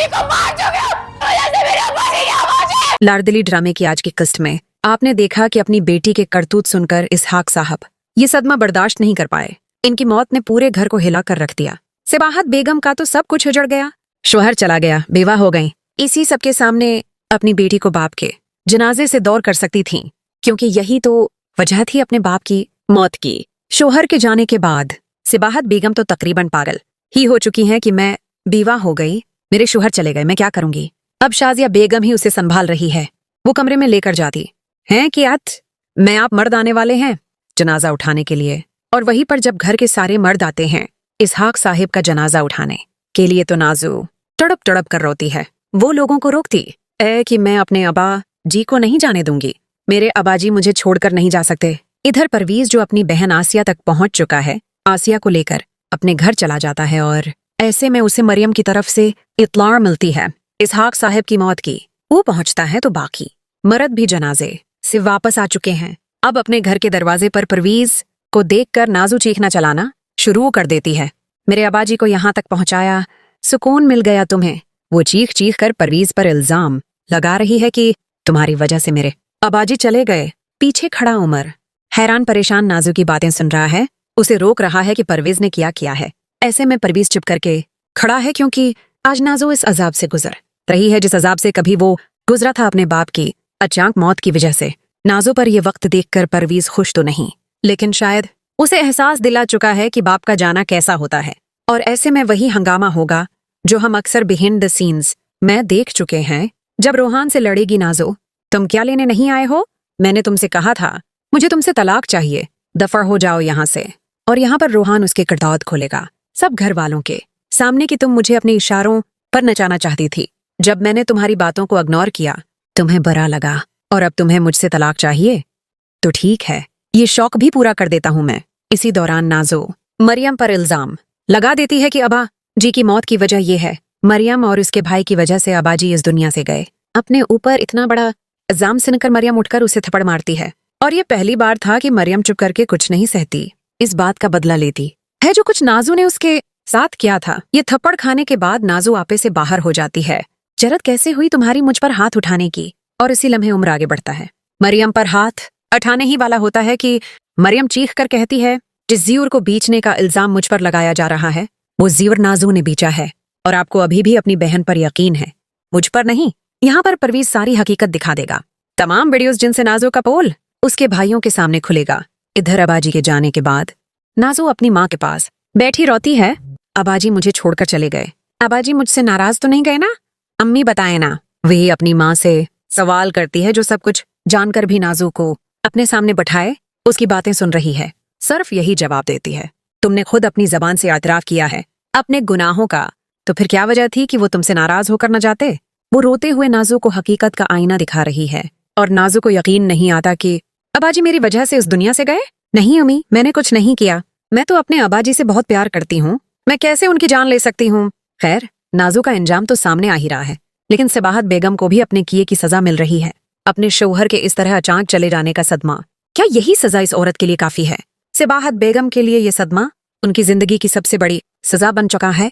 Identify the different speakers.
Speaker 1: जी को मार चुके हो, वजह से मेरे ऊपर ही आवाज है।
Speaker 2: लाडली ड्रामे की आज की किस्त में आपने देखा कि अपनी बेटी के करतूत सुनकर इसहाक साहब ये सदमा बर्दाश्त नहीं कर पाए। इनकी मौत ने पूरे घर को हिला कर रख दिया। सिबाहत बेगम का तो सब कुछ उजड़ गया, शोहर चला गया, बेवा हो गई। इसी सबके सामने अपनी बेटी को बाप के जनाजे से दौर कर सकती थीं, क्योंकि यही तो वजह थी अपने बाप की मौत की। शोहर के जाने के बाद सिबाहत बेगम तो तकरीबन पागल ही हो चुकी हैं कि मैं बीवा हो गई, मेरे शोहर चले गए, मैं क्या करूंगी। अब शाजिया बेगम ही उसे संभाल रही है। वो कमरे में लेकर जाती हैं कि मैं आप मर्द आने वाले हैं जनाजा उठाने के लिए। और वहीं पर जब घर के सारे मर्द आते हैं इसहाक साहिब का जनाजा उठाने के लिए, तो नाजू तड़प तड़प कर रोती है। वो लोगों को रोकती कि मैं अपने अबा जी को नहीं जाने दूंगी, मेरे अबाजी मुझे छोड़कर नहीं जा सकते। इधर परवीज जो अपनी बहन आसिया तक पहुंच चुका है, आसिया को लेकर अपने घर चला जाता है। और ऐसे में उसे मरियम की तरफ से इत्तला मिलती है इसहाक साहिब की मौत की। वो पहुंचता है तो बाकी मर्द भी जनाजे से वापस आ चुके हैं। अब अपने घर के दरवाजे पर परवीज को देखकर नाजू चीखना चलाना शुरू कर देती है। मेरे अबाजी को यहाँ तक पहुंचाया, सुकून मिल गया तुम्हें। वो चीख चीख कर परवीज पर इल्जाम लगा रही है कि तुम्हारी वजह से मेरे अबाजी चले गए। पीछे खड़ा उमर हैरान परेशान नाजू की बातें सुन रहा है, उसे रोक रहा है कि परवीज ने किया है। ऐसे में परवीज चुप करके खड़ा है, क्योंकि आज नाजू इस अजाब से गुजर रही है जिस अजाब से कभी वो गुजरा था अपने बाप की अचानक मौत की वजह से। नाजू पर यह वक्त देखकर परवीज खुश तो नहीं, लेकिन शायद उसे एहसास दिला चुका है कि बाप का जाना कैसा होता है। और ऐसे में वही हंगामा होगा जो हम अक्सर बिहाइंड द सीन्स में देख चुके हैं। जब रोहान से लड़ेगी नाजो, तुम क्या लेने नहीं आए हो, मैंने तुमसे कहा था मुझे तुमसे तलाक चाहिए, दफा हो जाओ यहाँ से। और यहाँ पर रोहान उसके किरदार खोलेगा सब घर वालों के सामने कि तुम मुझे अपने इशारों पर नचाना चाहती थी। जब मैंने तुम्हारी बातों को इग्नोर किया तुम्हें बुरा लगा, और अब तुम्हें मुझसे तलाक चाहिए, तो ठीक है, ये शौक भी पूरा कर देता हूं मैं। इसी दौरान नाजो मरियम पर इल्जाम लगा देती है कि अबा जी की मौत की वजह यह है, मरियम और उसके भाई की वजह से अबाजी इस दुनिया से गए। अपने ऊपर इतना बड़ा इल्जाम सुनकर मरियम उठकर उसे थप्पड़ मारती है। और ये पहली बार था कि मरियम चुप करके कुछ नहीं सहती, इस बात का बदला लेती है जो कुछ नाजू ने उसके साथ किया था। ये थप्पड़ खाने के बाद नाजू आपे से बाहर हो जाती है। जरूरत कैसे हुई तुम्हारी मुझ पर हाथ उठाने की। और इसी लम्हे उम्र आगे बढ़ता है, मरियम पर हाथ उठाने ही वाला होता है कि मरियम चीख कर कहती है, जिस जीवर को बेचने का इल्जाम मुझ पर लगाया जा रहा है वो जीवर नाजू ने बेचा है, और आपको अभी भी अपनी बहन पर यकीन है, मुझ पर नहीं। यहाँ पर परवीज सारी हकीकत दिखा देगा। तमाम वीडियोस जिनसे नाजू का पोल उसके भाइयों के सामने खुलेगा। इधर अबाजी के जाने के बाद नाजू अपनी माँ के पास बैठी रोती है। अबाजी मुझे छोड़कर चले गए, अबाजी मुझसे नाराज तो नहीं गए ना, अम्मी बताए ना। वही अपनी माँ से सवाल करती है जो सब कुछ जानकर भी नाजू को अपने सामने बैठाए उसकी बातें सुन रही है। सिर्फ यही जवाब देती है, तुमने खुद अपनी जबान से एतराफ किया है अपने गुनाहों का, तो फिर क्या वजह थी कि वो तुमसे नाराज होकर न जाते। वो रोते हुए नाजू को हकीकत का आईना दिखा रही है, और नाजू को यकीन नहीं आता कि अबाजी मेरी वजह से इस दुनिया से गए। नहीं अम्मी, मैंने कुछ नहीं किया, मैं तो अपने अबाजी से बहुत प्यार करती हूँ, मैं कैसे उनकी जान ले सकती हूँ। खैर, नाजू का इंजाम तो सामने आ ही रहा है, लेकिन सिबाहत बेगम को भी अपने किए की सजा मिल रही है। अपने शौहर के इस तरह अचानक चले जाने का सदमा, क्या यही सजा इस औरत के लिए काफी है? सिबाहत बेगम के लिए ये सदमा उनकी जिंदगी की सबसे बड़ी सजा बन चुका है।